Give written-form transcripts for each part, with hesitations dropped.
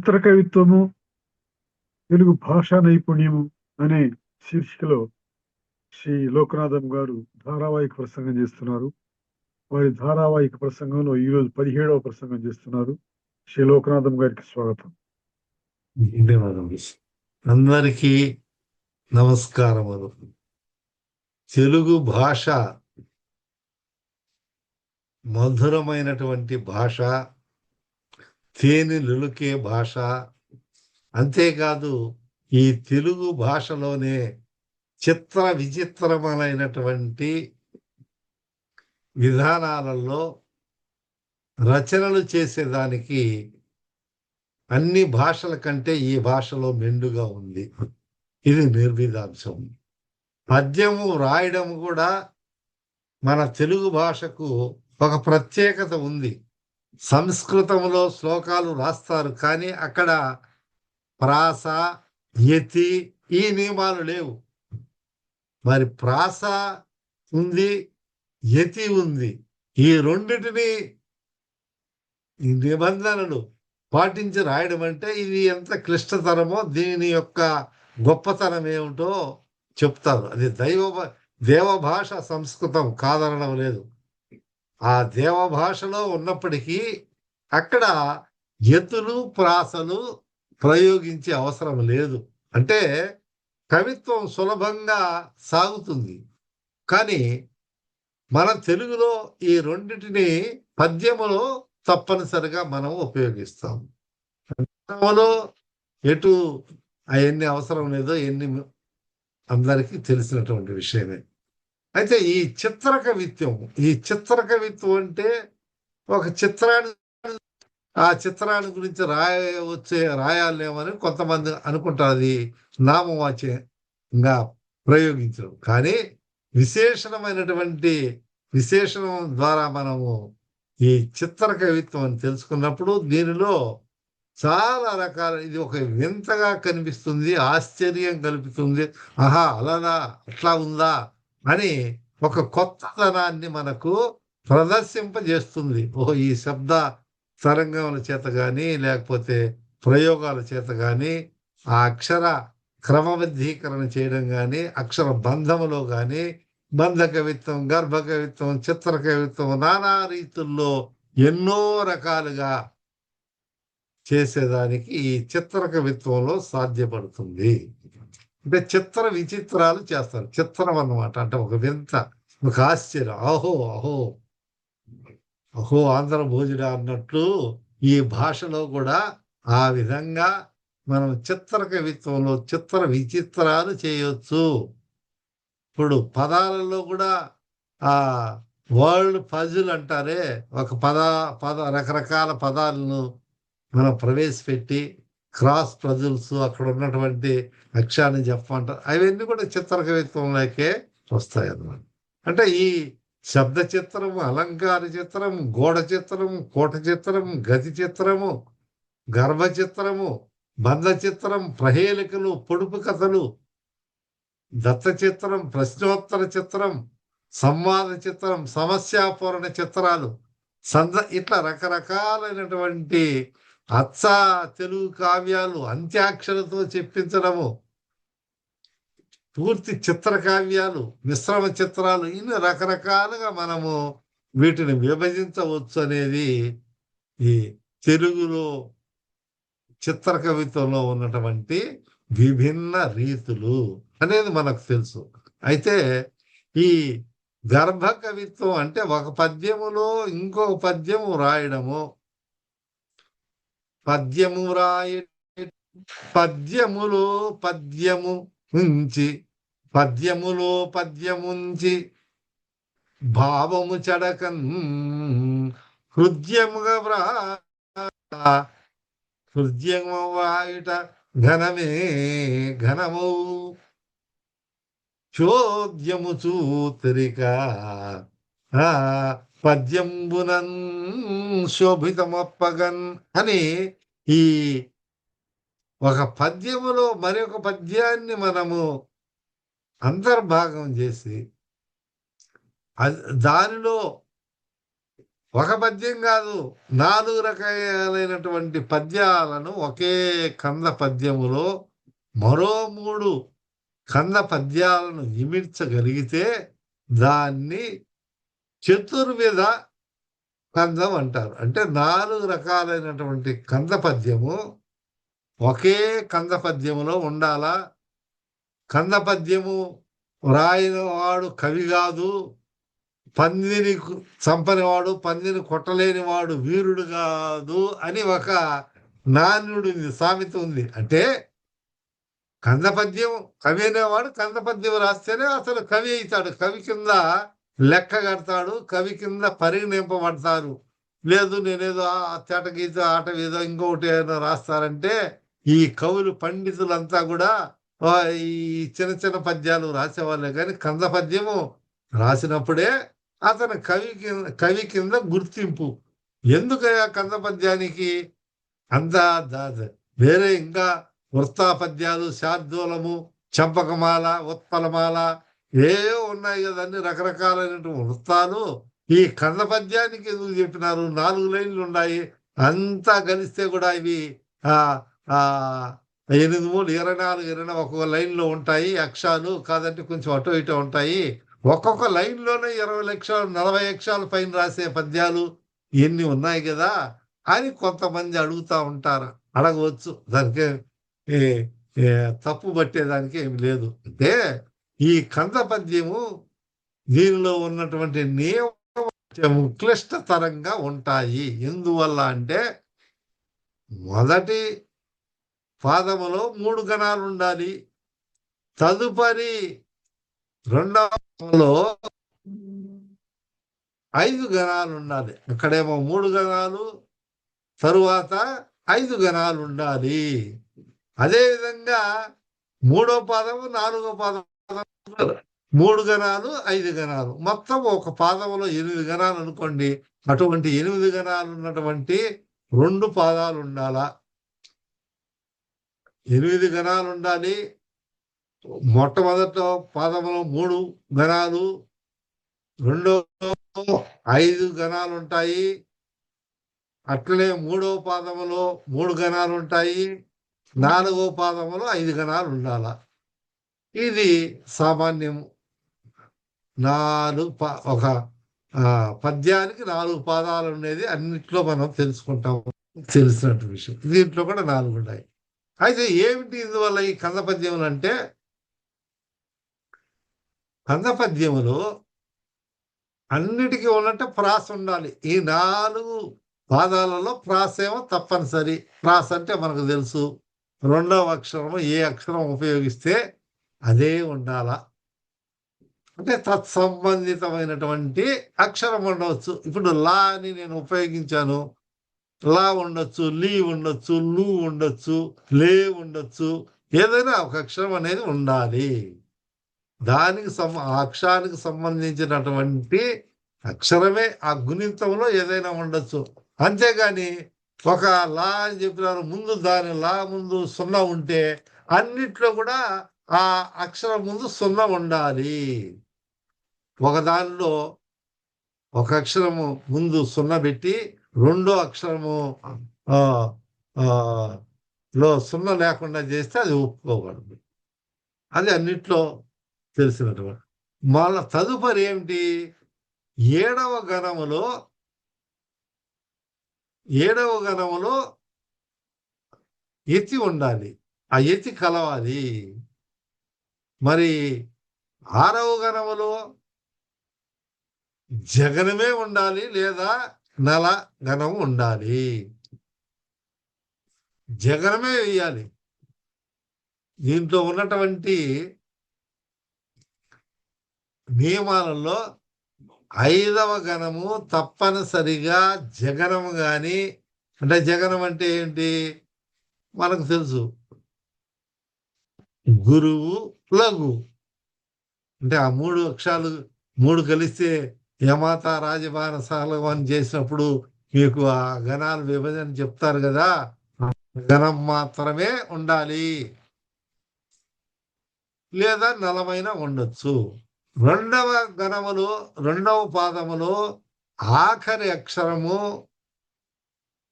చిత్రకవిత్వము, తెలుగు భాషా నైపుణ్యము అనే శీర్షికలో శ్రీ లోకనాథం గారు ధారావాహిక ప్రసంగం చేస్తున్నారు. వారి ధారావాహిక ప్రసంగంలో ఈరోజు 17వ ప్రసంగం చేస్తున్నారు. శ్రీ లోకనాథం గారికి స్వాగతం. ధన్యవాదములు. అందరికీ నమస్కారములు. తెలుగు భాష మధురమైనటువంటి భాష, తేనెలులుకే భాష. అంతేకాదు ఈ తెలుగు భాషలోనే చిత్ర విచిత్రమైనటువంటి విధానాలలో రచనలు చేసేదానికి అన్ని భాషల కంటే ఈ భాషలో మెండుగా ఉంది. ఇది నిర్విధాంశం. పద్యము రాయడం కూడా మన తెలుగు భాషకు ఒక ప్రత్యేకత ఉంది. సంస్కృతంలో శ్లోకాలు రాస్తారు, కానీ అక్కడ ప్రాస, యతి ఈ నియమాలు లేవు. మరి ప్రాస ఉంది, యతి ఉంది. ఈ రెండిటిని ఈ నిబంధనలు పాటించి రాయడం అంటే ఇది ఎంత క్లిష్టతరమో, దీని యొక్క గొప్పతనం ఏమిటో చెప్తారు. అది దేవభాష సంస్కృతం కాదనడం లేదు. ఆ దేవభాషలో ఉన్నప్పటికీ అక్కడ యతులు ప్రాసలు ప్రయోగించే అవసరం లేదు. అంటే కవిత్వం సులభంగా సాగుతుంది. కానీ మన తెలుగులో ఈ రెండిటిని పద్యములో తప్పనిసరిగా మనం ఉపయోగిస్తాం. ఎటు అవన్నీ అవసరం లేదో అందరికీ తెలిసినటువంటి విషయమే. అయితే ఈ చిత్రకవిత్వం అంటే ఒక చిత్రాన్ని, ఆ చిత్రాన్ని గురించి రాయాలేమని కొంతమంది అనుకుంటారు. అది నామవాచ్యంగా ప్రయోగించడం. కానీ విశేషణం ద్వారా మనము ఈ చిత్రకవిత్వం అని తెలుసుకున్నప్పుడు దీనిలో చాలా రకాల, ఇది ఒక వింతగా కనిపిస్తుంది, ఆశ్చర్యం కలుపుతుంది. ఆహా, అలానా, అట్లా ఉందా అని ఒక కొత్తదనాన్ని మనకు ప్రదర్శింపజేస్తుంది. ఈ శబ్ద తరంగముల చేత కానీ, లేకపోతే ప్రయోగాల చేత కానీ, ఆ అక్షర క్రమబద్ధీకరణ చేయడం కానీ, అక్షర బంధములో కానీ, బంధ కవిత్వం, గర్భ కవిత్వం, చిత్ర కవిత్వం, నానా రీతుల్లో ఎన్నో రకాలుగా చేసేదానికి ఈ చిత్ర కవిత్వంలో సాధ్యపడుతుంది. అంటే చిత్ర విచిత్రాలు చేస్తారు. చిత్రం అన్నమాట. అంటే ఒక వింత, ఒక ఆశ్చర్యం. అహో ఆంధ్ర భోజుడా అన్నట్లు ఈ భాషలో కూడా ఆ విధంగా మనం చిత్ర కవిత్వంలో చిత్ర విచిత్రాలు చేయొచ్చు. ఇప్పుడు పదాలలో కూడా ఆ వరల్డ్ పజిల్ అంటారే, ఒక రకరకాల పదాలను మనం ప్రవేశపెట్టి క్రాస్ పజిల్స్, అక్కడ ఉన్నటువంటి అక్షరాన్ని చెప్పమంటారు. అవన్నీ కూడా చిత్రకవిత్వంలోకే వస్తాయి అన్నమాట. అంటే ఈ శబ్ద చిత్రము, అలంకార చిత్రము, గోడ చిత్రము, కోట చిత్రము, గతి చిత్రము, గర్భ చిత్రము, బంధ చిత్రం, ప్రహేళికలు, పొడుపు కథలు, దత్త చిత్రం, ప్రశ్నోత్తర చిత్రం, సంవాద చిత్రం, సమస్యాపూరణ చిత్రాలు, ఇట్లా రకరకాలైనటువంటి అచ్చ తెలుగు కావ్యాలు అంత్యాక్షరతో చెప్పించడము, పూర్తి చిత్ర కావ్యాలు, మిశ్రమ చిత్రాలు, ఇన్ని రకరకాలుగా మనము వీటిని విభజించవచ్చు అనేది ఈ తెలుగులో చిత్ర కవిత్వంలో ఉన్నటువంటి విభిన్న రీతులు అనేది మనకు తెలుసు. అయితే ఈ గర్భ కవిత్వం అంటే ఒక పద్యములో ఇంకొక పద్యము రాయడము, పద్యములో పద్యముంచి భావము చెడకన్ హృదయముగా వ్రాయుట ఘనము చోద్యము చూతరిక పద్యంబునన్ శోభితమప్పగన్ అని ఈ ఒక పద్యములో మరొక పద్యాన్ని మనము అంతర్భాగం చేసి దానిలో ఒక పద్యం కాదు, 4 రకాలైనటువంటి పద్యాలను ఒకే కంద పద్యములో మరో 3 కంద పద్యాలను ఇమిడ్చగలిగితే దాన్ని చతుర్విధ కందం అంటారు. అంటే 4 రకాలైనటువంటి కంద పద్యము ఒకే కంద పద్యములో ఉండాలా. కంద పద్యము రాయిన వాడు కవి కాదు, పందిని చంపనివాడు, పందిని కొట్టలేని వాడు వీరుడు కాదు అని ఒక నానుడు ఉంది, సామెత ఉంది. అంటే కంద పద్యం కవి అనేవాడు కంద పద్యం రాస్తేనే అసలు కవి అవుతాడు. కవి కింద లెక్క కడతాడు, కవి కింద పరిగణింపబడతారు. లేదు నేనేదో తేట గీత ఆట ఏదో ఇంకొకటి ఏదో రాస్తారంటే ఈ కవులు పండితులంతా కూడా ఈ చిన్న చిన్న పద్యాలు రాసేవాళ్ళే. కానీ కంద పద్యము రాసినప్పుడే అతను కవి కింద గుర్తింపు. ఎందుకయ్యా కంద పద్యానికి అంత వేరే ఇంకా వృత్తా పద్యాలు, శార్దూలము, చంపకమాల, ఉత్పలమాల ఏవో ఉన్నాయి కదా, అన్ని రకరకాలైనటువంటి వృత్తాలు ఈ కంద పద్యానికి ఎందుకు చెప్పినారు? 4 లైన్లు ఉన్నాయి, అంతా కలిస్తే కూడా ఇవి ఆ ఆ 8 3 24 21 ఒక్కొక్క లైన్లో ఉంటాయి అక్షరాలు. కాదంటే కొంచెం అటు ఇటు ఉంటాయి. ఒక్కొక్క లైన్లోనే 20 అక్షరాలు 40 అక్షరాల పైన రాసే పద్యాలు ఎన్ని ఉన్నాయి కదా అని కొంతమంది అడుగుతా ఉంటారు. అడగవచ్చు, దానికి తప్పు పట్టేదానికి ఏమి లేదు. అంటే ఈ కంద పద్యము దీనిలో ఉన్నటువంటి నియమం క్లిష్టతరంగా ఉంటాయి. ఎందువల్ల అంటే మొదటి పాదములో 3 గణాలు ఉండాలి, తదుపరి రెండవలో 5 గణాలు ఉండాలి. ఇక్కడేమో 3 గణాలు, తరువాత 5 గణాలు ఉండాలి. అదేవిధంగా 3వ పాదము 4వ పాదం 3 గణాలు 5 గణాలు, మొత్తం ఒక పాదములో 8 గణాలు అనుకోండి. అటువంటి 8 గణాలు ఉన్నటువంటి 2 పాదాలు ఉండాలా. 8 గణాలు ఉండాలి. మొట్టమొదట పాదములో 3 గణాలు, రెండో 5 గణాలు ఉంటాయి. అట్లనే 3వ పాదములో 3 గణాలు ఉంటాయి. 4వ పాదములో 5 గణాలు ఉండాల. ఇది సామాన్యము. ఒక పద్యానికి 4 పాదాలు ఉండేది అన్నిట్లో మనం తెలుసుకుంటాము, తెలిసినట్టు విషయం. దీంట్లో కూడా 4 ఉన్నాయి. అయితే ఏమిటి ఇందువల్ల ఈ కంద పద్యములు అంటే, కంద పద్యములు అన్నిటికీ ఉన్నట్టే ప్రాస ఉండాలి. ఈ 4 పాదాలలో ప్రాస ఏమో తప్పనిసరి. ప్రాస అంటే మనకు తెలుసు, రెండవ అక్షరము ఏ అక్షరం ఉపయోగిస్తే అదే ఉండాలా. అంటే తత్సంబంధితమైనటువంటి అక్షరం ఉండవచ్చు. ఇప్పుడు లా అని నేను ఉపయోగించాను, లా ఉండొచ్చు, లీ ఉండొచ్చు, లు ఉండొచ్చు, లే ఉండొచ్చు. ఏదైనా ఒక అక్షరం అనేది ఉండాలి. దానికి ఆ అక్షరానికి సంబంధించినటువంటి అక్షరమే ఆ గుణితంలో ఏదైనా ఉండొచ్చు. అంతేగాని ఒక లా అని చెప్పినారు, ముందు దాని లా ముందు 0 ఉంటే అన్నిట్లో కూడా ఆ అక్షరం ముందు 0 ఉండాలి. ఒక దానిలో ఒక అక్షరము ముందు 0 పెట్టి రెండో అక్షరము లో 0 లేకుండా చేస్తే అది ఒప్పుకోకూడదు. అది అన్నిట్లో తెలిసినటువంటి. మళ్ళా తదుపరి ఏమిటి, 7వ గణములో ఎత్తి ఉండాలి, ఆ ఎత్తి కలవాలి. మరి 6వ గణములో జగనమే ఉండాలి, లేదా నల గణము ఉండాలి. జగనమే వేయాలి. దీంట్లో ఉన్నటువంటి నియమాలలో 5వ గణము తప్పనిసరిగా జగనము గాని, అంటే జగనం అంటే ఏంటి మనకు తెలుసు, గురువు లఘు. అంటే ఆ 3 అక్షరాలు 3 కలిస్తే యమాత రాజబాణ సాలవం చేసినప్పుడు మీకు ఆ గణాలు విభజన చెప్తారు కదా, గణం మాత్రమే ఉండాలి, లేదా నలమైన ఉండొచ్చు. రెండవ పాదములో ఆఖరి అక్షరము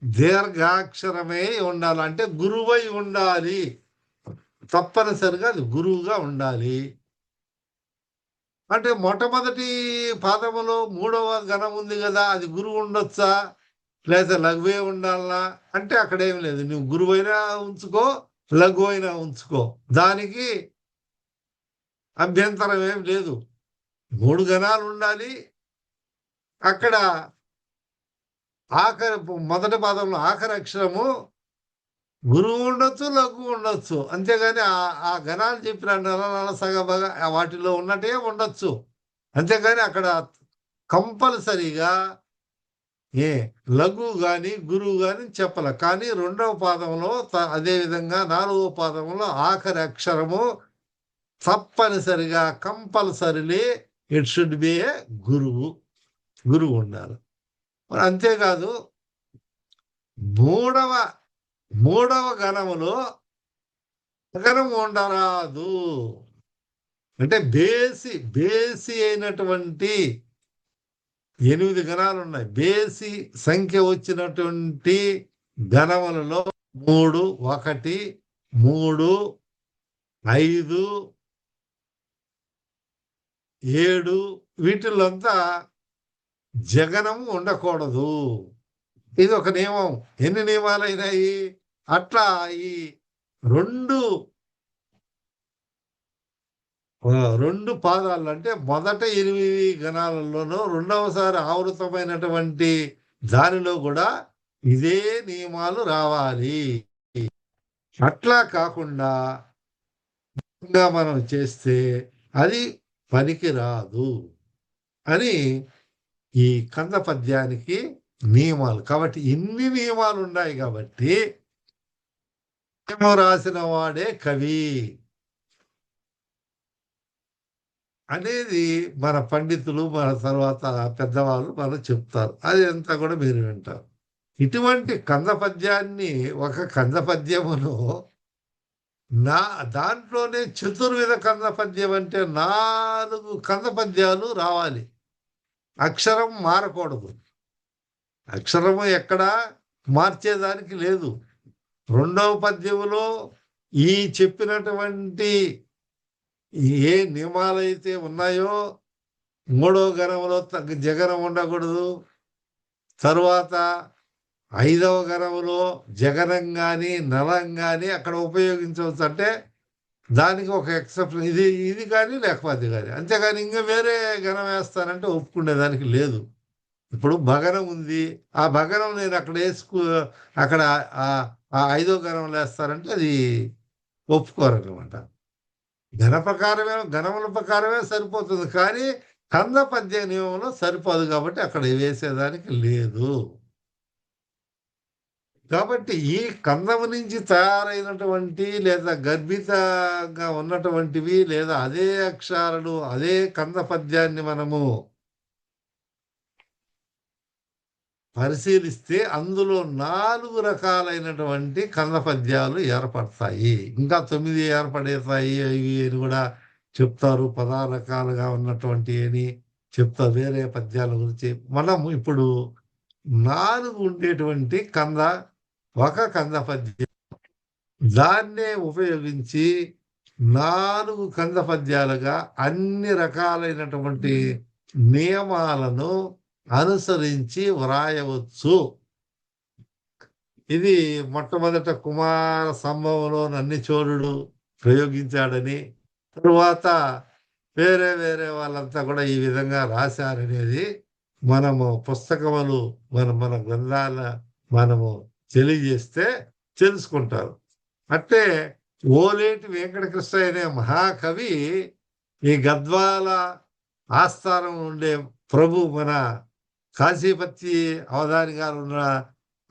దీర్ఘాక్షరమే ఉండాలి. అంటే గురువై ఉండాలి. తప్పనిసరిగా అది గురువుగా ఉండాలి. అంటే మొట్టమొదటి పాదములో మూడవ గణం ఉంది గదా! అది గురువు ఉండొచ్చా? లేదా లఘువే ఉండాలా? అంటే అక్కడేమి లేదు. నువ్వు గురువైనా ఉంచుకో, లఘువైనా ఉంచుకో. దానికి అభ్యంతరం ఏమి లేదు. 3 గణాలుండాలి. అక్కడ ఆఖరి మొదటి పాదంలో ఆఖరి అక్షరము గురువు ఉండొచ్చు, లఘువు ఉండొచ్చు. అంతేగాని ఆ గణాలు చెప్పిన నల, నల, సగ, బగ వాటిలో ఉన్నట్టే ఉండొచ్చు. అంతేగాని అక్కడ కంపల్సరీగా ఏ లఘువు గాని, గురువు గాని చెప్పల. కానీ రెండవ పాదంలో అదే విధంగా నాలుగవ పాదంలో ఆఖరి అక్షరము తప్పనిసరిగా కంపల్సరీలీ ఇట్ షుడ్ బి ఏ గురువు. గురువు ఉండాలి. మరి అంతేకాదు మూడవ మూడవ గణములో గణం ఉండరాదు. అంటే బేసి అయినటువంటి 8 గణాలున్నాయి. బేసి సంఖ్య వచ్చినటువంటి గణములలో 3, 1, 3, 5, 7 వీటిల్లో అంతా జగనము ఉండకూడదు. ఇది ఒక నియమం. ఎన్ని నియమాలైనాయి? అట్లా ఈ 2 పాదాలు అంటే మొదట 8 గణాలలోనూ రెండవసారి ఆవృతమైనటువంటి దానిలో కూడా ఇదే నియమాలు రావాలి. అట్లా కాకుండా మనం చేస్తే అది పనికిరాదు అని ఈ కంద పద్యానికి నియమాలు. కాబట్టి ఇన్ని నియమాలు ఉన్నాయి కాబట్టి రాసిన వాడే కవి అనేది మన పండితులు, మన తర్వాత పెద్దవాళ్ళు మనకు చెప్తారు. అది అంతా కూడా మీరు వింటారు. ఇటువంటి కంద పద్యాన్ని ఒక కంద పద్యమును దాంట్లోనే చతుర్విధ కంద పద్యం అంటే 4 కంద పద్యాలు రావాలి. అక్షరం మారకూడదు. అక్షరము ఎక్కడా మార్చేదానికి లేదు. రెండవ పద్యములో ఈ చెప్పినటువంటి ఏ నియమాలైతే ఉన్నాయో మూడవ గణములో జగనం ఉండకూడదు. తరువాత 5వ గణములో జగనం గాని, నలం గాని అక్కడ ఉపయోగించవచ్చు. అంటే దానికి ఒక ఎక్సెప్షన్ ఇది కానీ లేకపోతే కానీ. అంతేగాని ఇంకా వేరే గణం వేస్తానంటే ఒప్పుకునేదానికి లేదు. ఇప్పుడు భగనం ఉంది. ఆ భగనం నేను అక్కడ అక్కడ ఆ 5వ గణంలో వేస్తానంటే అది ఒప్పుకోరనమాట. గణముల ప్రకారమే సరిపోతుంది. కానీ కంద పద్య నియమంలో సరిపోదు కాబట్టి అక్కడ వేసేదానికి లేదు. కాబట్టి ఈ కందము నుంచి తయారైనటువంటి లేదా గర్భితంగా ఉన్నటువంటివి లేదా అదే అక్షరాలు అదే కంద పద్యాన్ని మనము పరిశీలిస్తే అందులో 4 రకాలైనటువంటి కంద పద్యాలు ఏర్పడతాయి. ఇంకా 9 ఏర్పడేతాయి అవి అని కూడా చెప్తారు. 16 రకాలుగా ఉన్నటువంటి అని చెప్తారు వేరే పద్యాల గురించి. మనం ఇప్పుడు 4 ఉండేటువంటి ఒక కంద పద్యం దాన్నే ఉపయోగించి 4 కంద పద్యాలుగా అన్ని రకాలైనటువంటి నియమాలను అనుసరించి వ్రాయవచ్చు. ఇది మొట్టమొదట కుమార సంభవంలో నన్నిచోళుడు ప్రయోగించాడని, తరువాత వేరే వాళ్ళంతా కూడా ఈ విధంగా రాశారనేది మనము పుస్తకములు మన గ్రంథాల మనము తెలియజేస్తే తెలుసుకుంటారు. అంటే ఓలేటి వెంకటకృష్ణ అనే మహాకవి ఈ గద్వాల ఆస్థానం ఉండే ప్రభు మన కాశీపతి అవధాని గారు ఉన్న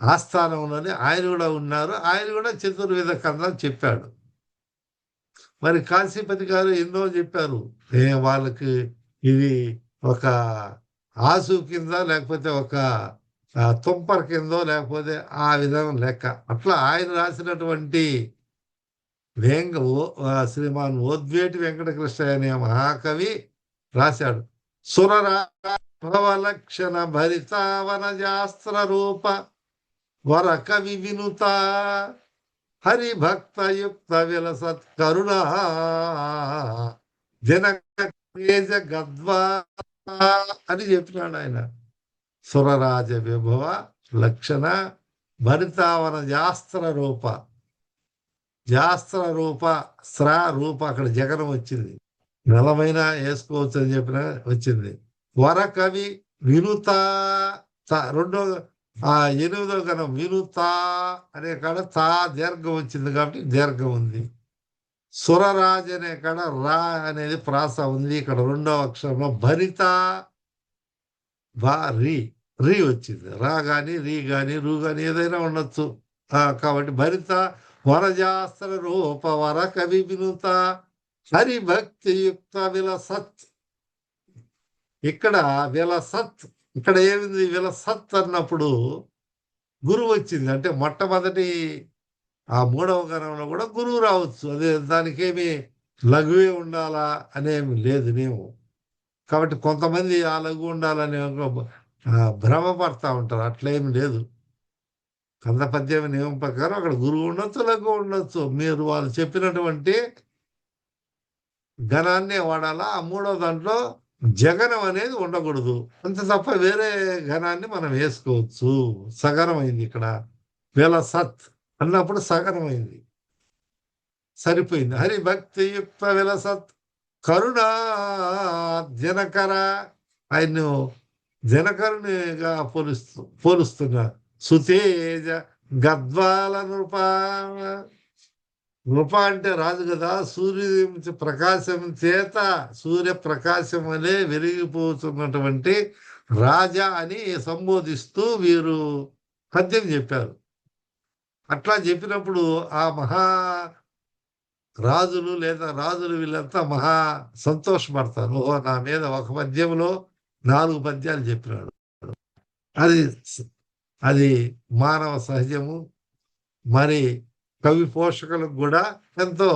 ఆస్థానంలోనే ఆయన కూడా ఉన్నారు. ఆయన కూడా చతుర్విధ కందాలు చెప్పాడు. మరి కాశీపతి గారు ఎన్నో చెప్పారు. వాళ్ళకి ఇది ఒక ఆసు కింద లేకపోతే ఒక తుంపర కిందో లేకపోతే ఆ విధంగా లెక్క. అట్లా ఆయన రాసినటువంటి శ్రీమాన్ ఓద్వేటి వెంకటకృష్ణ అనే మహాకవి రాశాడు. సురరా భవలక్షణ భరితావనజాస్త్ర రూప వర కవి వినుత హరిభక్తయుక్త విలసత్ కరుణా జనక తేజ గద్వా అని చెప్పినాడు ఆయన. సురరాజ విభవ లక్షణ భరితావన జాస్త్ర రూప, జాస్త్ర రూప, స్ర రూప, అక్కడ జగనం వచ్చింది, నెలమైనా వేసుకోవచ్చు అని చెప్పిన వచ్చింది. వర కవి వినుత, రెండో ఎనిమిదో గణం వినుత అనే కాడ తా దీర్ఘం వచ్చింది కాబట్టి దీర్ఘం ఉంది. సురరాజ్ అనే కాడ రా అనేది ప్రాస ఉంది. ఇక్కడ రెండవ అక్షరంలో భరిత రీ రీ వచ్చింది. రా గాని రీ గాని రూ గాని ఏదైనా ఉండొచ్చు. కాబట్టి భరిత వరజాస్త్ర రూప వర కవి వినుత హరిభక్తియుక్త విలసత్. ఇక్కడ విలసత్, ఇక్కడ ఏమింది విలసత్ అన్నప్పుడు గురువు వచ్చింది. అంటే మొట్టమొదటి ఆ మూడవ గణంలో కూడా గురువు రావచ్చు. అదే దానికేమి లఘువే ఉండాలా అనేమి లేదు నియమం. కాబట్టి కొంతమంది ఆ లఘు ఉండాలని భ్రమపడతా ఉంటారు. అట్లేమి లేదు. కంద పద్యం నియమం ప్రకారం అక్కడ గురువు ఉండొచ్చు, లఘు ఉండొచ్చు. మీరు వాళ్ళు చెప్పినటువంటి ఘనాన్నే వాడాలా. ఆ మూడో దాంట్లో జగనం అనేది ఉండకూడదు. అంతే తప్ప వేరే ఘనాన్ని మనం వేసుకోవచ్చు. సగనం అయింది ఇక్కడ. విలసత్ అన్నప్పుడు సగనం అయింది, సరిపోయింది. హరిభక్తియుక్త విలసత్ కరుణా జనకర, ఆయన్ను జనకరునిగా పోలుస్తున్నారు. సుతేజ గద్వాల నృప, నృప అంటే రాజు కదా. సూర్య ప్రకాశం చేత, సూర్య ప్రకాశం అనే వెలిగిపోతున్నటువంటి రాజా అని సంబోధిస్తూ వీరు పద్యం చెప్పారు. అట్లా చెప్పినప్పుడు ఆ మహా రాజులు లేదా రాజులు వీళ్ళంతా మహా సంతోషపడతారు. ఓహో, నా మీద ఒక పద్యంలో 4 పద్యాలు చెప్పినాడు. అది అది మానవ సహజము. మరి కవి పోషకులకు కూడా ఎంతో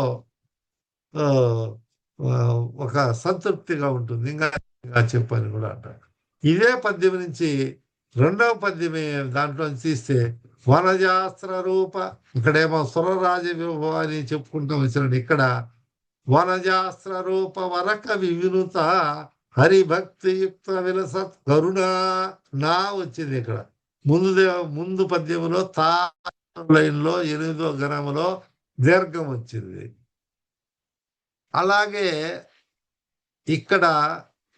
ఒక సంతృప్తిగా ఉంటుంది. ఇంకా చెప్పని కూడా అంటారు. ఇదే పద్యం నుంచి రెండవ పద్యమే దాంట్లో తీస్తే వనజాస్త్ర రూప, ఇక్కడేమో సురరాజ విభవ అని చెప్పుకుంటూ వచ్చినాడు. ఇక్కడ వనజాస్త్ర రూప వరకవి వినుత హరిభక్తియుక్త విలసత్ కరుణ నా వచ్చింది. ఇక్కడ ముందు పద్యములో తా లైన్లో 8వ గణములో దీర్ఘం వచ్చింది. అలాగే ఇక్కడ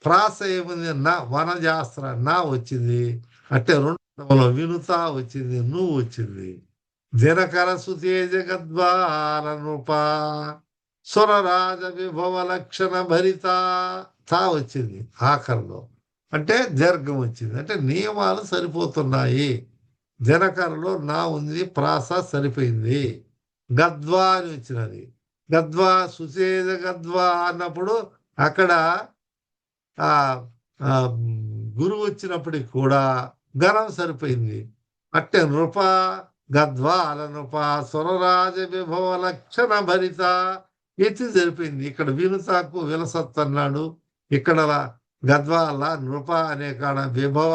ప్రాస ఏముంది, నా వనజాస్త్ర నా వచ్చింది. అంటే రెండవలో వినుత వచ్చింది, నువ్వు వచ్చింది. దినకర సుతేజ గద్వాల నృప సురరాజ విభవ లక్షణ భరిత తా వచ్చింది ఆఖరిలో. అంటే దీర్ఘం వచ్చింది. అంటే నియమాలు సరిపోతున్నాయి. దినకరలో నా ఉంది, ప్రాస సరిపోయింది. గద్వా అని వచ్చినది. గద్వా సుతేజ గద్వా అన్నప్పుడు అక్కడ గురువు వచ్చినప్పటికి కూడా గణం సరిపోయింది. అట్టే నృప గద్వాల నృప సురరాజ విభవ లక్షణ భరిత ఎత్తి సరిపోయింది. ఇక్కడ వినుతాకు విలసత్ అన్నాడు. ఇక్కడ గద్వాల నృప అనే కాడ విభవ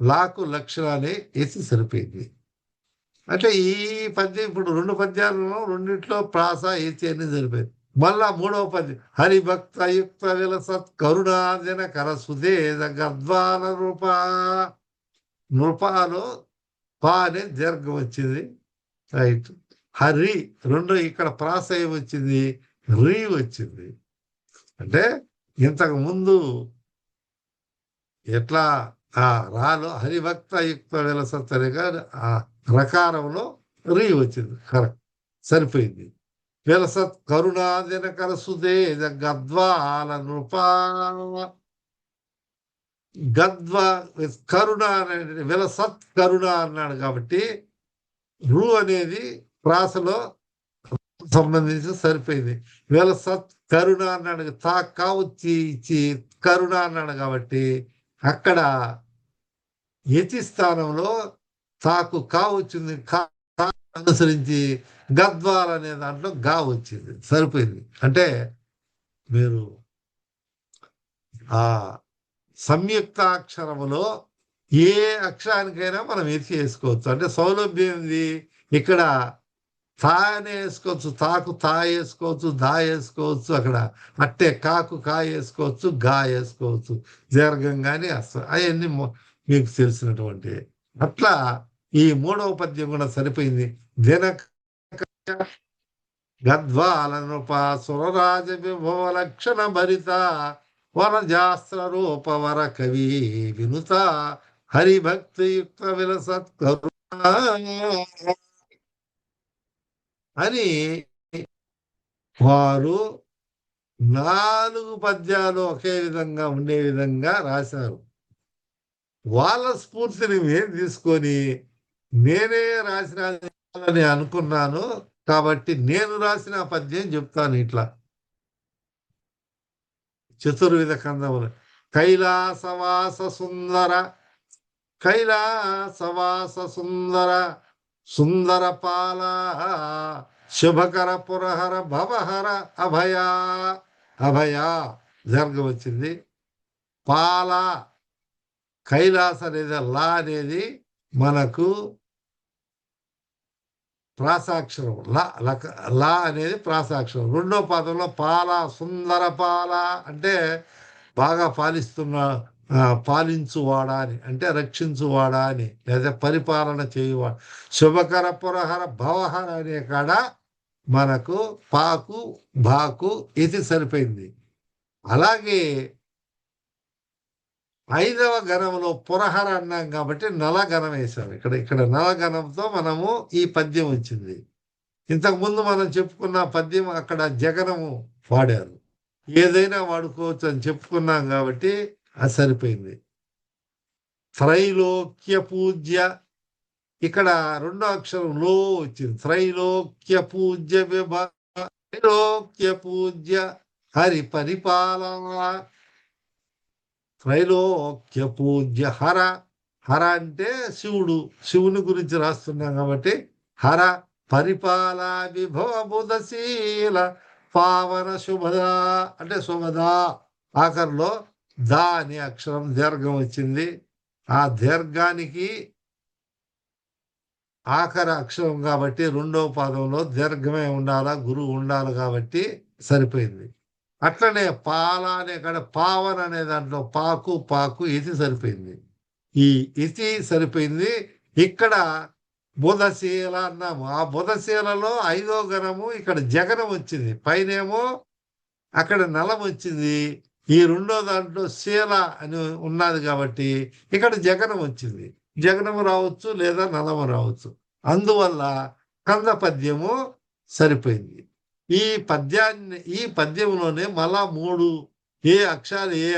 లాకు లక్షణాన్ని ఎత్తి సరిపోయింది. అంటే ఈ పద్యం ఇప్పుడు 2 పద్యాలను రెండిట్లో ప్రాస ఎత్తి అన్ని సరిపోయింది. మళ్ళా 3వ పద్యం హరిభక్తయుక్త విలసత్ కరుణాజన కర సుధేజ గద్వాల నృప, నృపాలో పా అనే దీర్ఘం వచ్చింది. రైట్. హరి రెండో ఇక్కడ ప్రాస వచ్చింది, రీ వచ్చింది. అంటే ఇంతకు ముందు ఎట్లా రాలో హరిభక్తయుక్త విలసత్ అనేగా రకారంలో రీ వచ్చింది. కరెక్ట్, సరిపోయింది. విలసత్ కరుణాదిన కరసుదేజ గద్వాల నృప, గద్వా కరుణ అనే విలసత్ కరుణ అన్నాడు కాబట్టి రు అనేది ప్రాసలో సంబంధించి సరిపోయింది. విలసత్ కరుణ అన్నాడు, తా కావుచ్చి ఇచ్చి కరుణ అన్నాడు కాబట్టి అక్కడ యతి స్థానంలో తాకు కా వచ్చింది. అనుసరించి గద్వాల్ అనే దాంట్లో గా వచ్చింది, సరిపోయింది. అంటే మీరు సంయుక్తాక్షరములో ఏ అక్షరానికైనా మనం ఎత్తి వేసుకోవచ్చు. అంటే సౌలభ్యం ఏంది, ఇక్కడ తా అనే వేసుకోవచ్చు, తాకు తా వేసుకోవచ్చు, దా వేసుకోవచ్చు, అక్కడ అట్టే కాకు కా వేసుకోవచ్చు, గా వేసుకోవచ్చు, దీర్ఘం కానీ అవన్నీ మీకు తెలిసినటువంటి. అట్లా ఈ మూడవ పద్యం కూడా సరిపోయింది. దినక గద్వాల నృప సురరాజ విభవ లక్షణ భరిత వనజాస్త్ర రూప వర కవి వినుత హరిభక్తియుక్త విలసత్కరు అని వారు 4 పద్యాలు ఒకే విధంగా ఉండే విధంగా రాశారు. వాళ్ళ స్ఫూర్తిని మేము తీసుకొని నేనే రాసినాని అనుకున్నాను. కాబట్టి నేను రాసిన పద్యం చెప్తాను ఇట్లా. చతుర్విధ కందములు. కైలాసవాస సుందర కైలాసవాస సుందర సుందర పాల శుభకర పురహర భవహర అభయ అభయ దీర్ఘం వచ్చింది. పాల కైలాస అనేది లా అనేది మనకు ప్రాసాక్షరం. లా అనేది ప్రాసాక్షరం. రెండో పదంలో పాల సుందర పాల అంటే బాగా పాలించువాడా అని, అంటే రక్షించువాడా అని, లేదా పరిపాలన చేయువాడు. శుభకర పురహర భవహర అనే కాడ మనకు పాకు బాకు ఇది సరిపోయింది. అలాగే 5వ గణంలో పురహర అన్నాం కాబట్టి నలగణం వేశాం. ఇక్కడ నలగణంతో మనము ఈ పద్యం వచ్చింది. ఇంతకుముందు మనం చెప్పుకున్న పద్యం అక్కడ జగనము వాడారు. ఏదైనా వాడుకోవచ్చు అని చెప్పుకున్నాం కాబట్టి అది సరిపోయింది. త్రైలోక్య పూజ్య, ఇక్కడ రెండో అక్షరం లో వచ్చింది. త్రైలోక్య పూజ్య త్రైలోక్య పూజ్య హరి పరిపాలన. త్రైలోక్య పూజ్య హర. హర అంటే శివుడు, శివుని గురించి రాస్తున్నాం కాబట్టి హర పరిపాల విభవ బుధశీల పావన శుభదా అంటే శుభదా. ఆఖరిలో దా అనే అక్షరం దీర్ఘం వచ్చింది. ఆ దీర్ఘానికి ఆఖరి అక్షరం కాబట్టి రెండవ పాదంలో దీర్ఘమే ఉండాలా, గురువు ఉండాలి కాబట్టి సరిపోయింది. అట్లనే పాల అనే కాడ పావన అనే దాంట్లో పాకు పాకు ఇది సరిపోయింది. ఈ ఇది సరిపోయింది. ఇక్కడ బుధశీల అన్నాము. ఆ బుధశీలలో 5వ గణము ఇక్కడ జగనం వచ్చింది. పైనేమో అక్కడ నలం వచ్చింది. ఈ రెండో దాంట్లో శీల అని ఉన్నది కాబట్టి ఇక్కడ జగనం వచ్చింది. జగనము రావచ్చు లేదా నలము రావచ్చు. అందువల్ల కంద పద్యము సరిపోయింది. ఈ పద్యంలోనే మళ్ళా 3 ఏ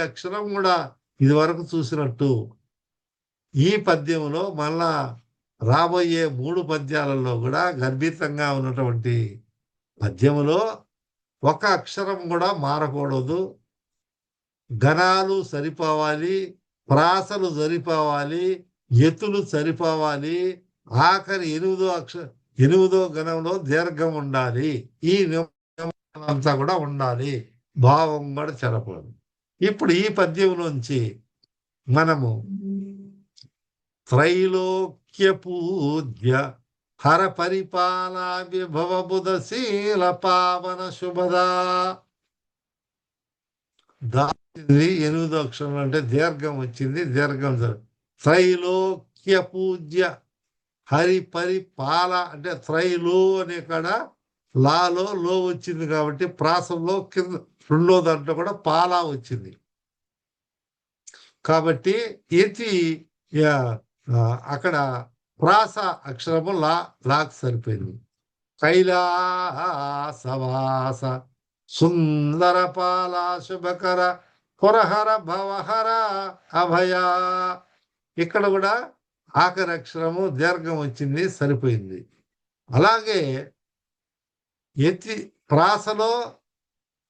అక్షరం కూడా ఇది వరకు చూసినట్టు ఈ పద్యంలో మళ్ళా రాబోయే 3 పద్యాలలో కూడా గర్భితంగా ఉన్నటువంటి పద్యములో ఒక అక్షరం కూడా మారకూడదు. గణాలు సరిపోవాలి, ప్రాసలు సరిపోవాలి, ఎత్తులు సరిపోవాలి. ఆఖరి 8వ గణంలో దీర్ఘం ఉండాలి. ఈ అంతా కూడా ఉండాలి. భావం కూడా చెరపదు. ఇప్పుడు ఈ పద్యం నుంచి మనము త్రైలోక్య పూజ్య హర పరిపాల విభవ బుధశీల పావన శుభదా. 8వ అక్షరం అంటే దీర్ఘం వచ్చింది. దీర్ఘం త్రైలోక్య పూజ్య హరి పరిపాల అంటే త్రైలో అనే కాడ లాలో లో వచ్చింది కాబట్టి ప్రాసంలో కింద రెండో దాంట్లో కూడా పాలా వచ్చింది కాబట్టి ఇది అక్కడ ప్రాస అక్షరము లాక్ సరిపోయింది. కైలాసవాస సుందర పాల శుభకర పురహర భవహర అభయ. ఇక్కడ కూడా ఆఖరి అక్షరము దీర్ఘం వచ్చింది, సరిపోయింది. అలాగే ప్రాసలో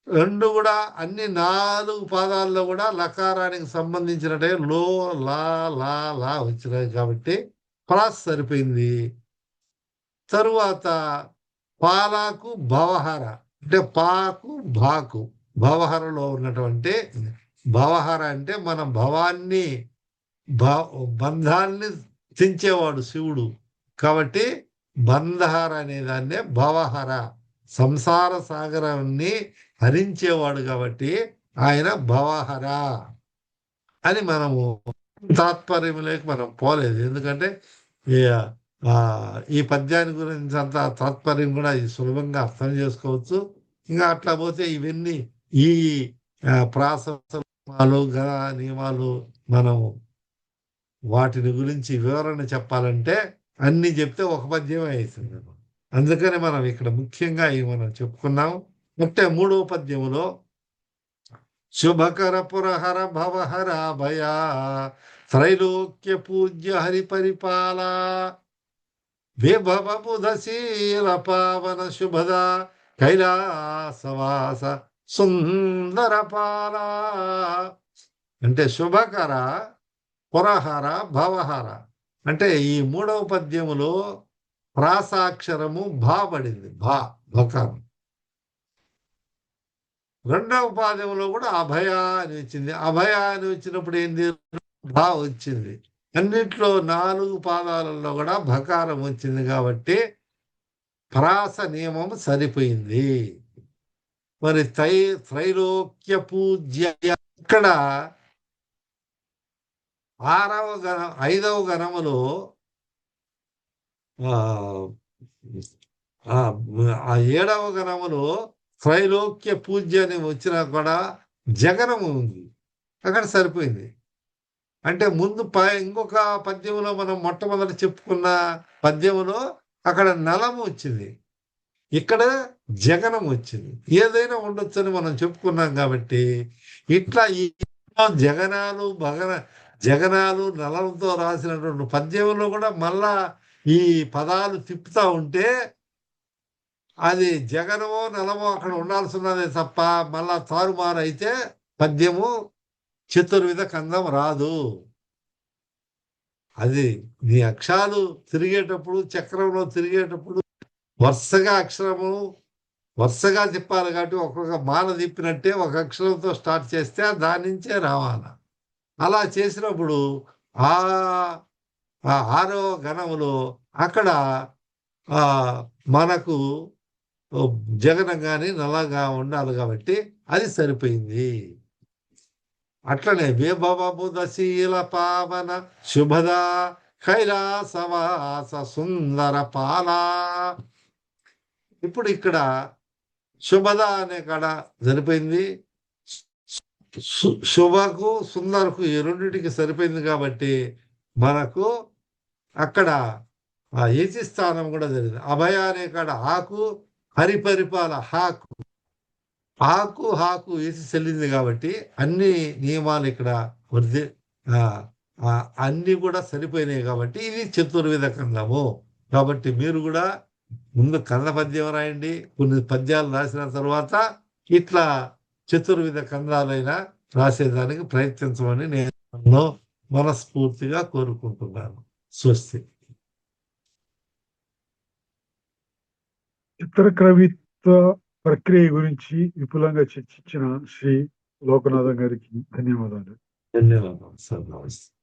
2 కూడా అన్ని 4 పాదాల్లో కూడా లకారానికి సంబంధించినట్టే లో లా లా లా వచ్చినాయి కాబట్టి ప్రాస సరిపోయింది. తరువాత పాలకు భవహర అంటే పాకు భాకు భవహరలో ఉన్నటువంటి భవహర అంటే మన భవాన్ని బంధాన్ని తెంచేవాడు శివుడు. కాబట్టి బంధహర అనే దాన్నే భవహర, సంసార సాగరాన్ని హరించేవాడు కాబట్టి ఆయన భవహర అని మనము తాత్పర్యంలోకి మనం పోలేదు. ఎందుకంటే ఈ ఈ పద్యాన్ని గురించి అంత తాత్పర్యం కూడా ఇది సులభంగా అర్థం చేసుకోవచ్చు. ఇంకా అట్లా పోతే ఇవన్నీ ఈ ప్రాస నియమాలు, గణ నియమాలు మనం వాటిని గురించి వివరణ చెప్పాలంటే అన్ని చెప్తే ఒక పద్యమే అవుతుంది. అందుకని మనం ఇక్కడ ముఖ్యంగా ఇవి మనం చెప్పుకున్నాం. అంటే 3వ పద్యములో శుభకర పురహర భవహర భయ త్రైలోక్య పూజ్య హరి పరిపాల విభవ బుధశీల పావన శుభద కైలాసవాస సుందరపాల. అంటే శుభకర పురహర భవహర అంటే ఈ 3వ పద్యములో ప్రాసాక్షరము భా పడింది. భకారం. 2వ పాదములో కూడా అభయ అని వచ్చింది. అభయ అని వచ్చినప్పుడు ఏంది? భా వచ్చింది. అన్నిట్లో 4 పాదాలలో కూడా భకారం వచ్చింది కాబట్టి ప్రాస నియమం సరిపోయింది. మరి త్రైలోక్య పూజ్య ఇక్కడ 5వ గణములో ఆ 7వ గణములో త్రైలోక్య పూజ్య అని వచ్చినా కూడా జగనము ఉంది. అక్కడ సరిపోయింది. అంటే ముందు ఇంకొక పద్యములో మనం మొట్టమొదటి చెప్పుకున్న పద్యములో అక్కడ నలము వచ్చింది, ఇక్కడ జగనం వచ్చింది. ఏదైనా ఉండొచ్చని మనం చెప్పుకున్నాం కాబట్టి ఇట్లా ఈ జగనాలు నలంతో రాసినటువంటి పద్యంలో కూడా మళ్ళా ఈ పదాలు తిప్పుతా ఉంటే అది జగనమో నలమో అక్కడ ఉండాల్సి ఉన్నదే తప్ప మళ్ళా తారుమారు అయితే పద్యము చతుర్విధ కందం రాదు. అది నీ అక్షరాలు తిరిగేటప్పుడు, చక్రంలో తిరిగేటప్పుడు వరుసగా తిప్పాలి కాబట్టి ఒక్కొక్క మాల తిప్పినట్టే ఒక అక్షరంతో స్టార్ట్ చేస్తే దాని నుంచే రావాలి. అలా చేసినప్పుడు ఆ 6వ గణములో అక్కడ మనకు జగనం కానీ నల్లగా ఉండాలి కాబట్టి అది సరిపోయింది. అట్లనే విభవబుధశీల పావన శుభద కైలాసవాస సుందర పాల. ఇప్పుడు ఇక్కడ శుభద అనే కాడ సరిపోయింది. శుభకు సుందరకు ఈ రెండింటికి సరిపోయింది కాబట్టి మనకు అక్కడ ఏచి స్థానం కూడా జరిగింది. అభయ అనే కాడ ఆకు, హరిపరిపాల హాకు వేసి చెల్లింది కాబట్టి అన్ని నియమాలు ఇక్కడ అన్ని కూడా సరిపోయినాయి కాబట్టి ఇది చతుర్విధ కందము. కాబట్టి మీరు కూడా ముందు కంద పద్యం రాయండి, కొన్ని పద్యాలు రాసిన తర్వాత ఇట్లా చతుర్విధ కందాలైనా రాసేదానికి ప్రయత్నించమని నేను మనస్ఫూర్తిగా కోరుకుంటున్నాను. స్వస్తి. చిత్రకవిత్వ ప్రక్రియ గురించి విపులంగా చర్చించిన శ్రీ లోకనాథం గారికి ధన్యవాదాలు. ధన్యవాదాలు సార్. నమస్తే.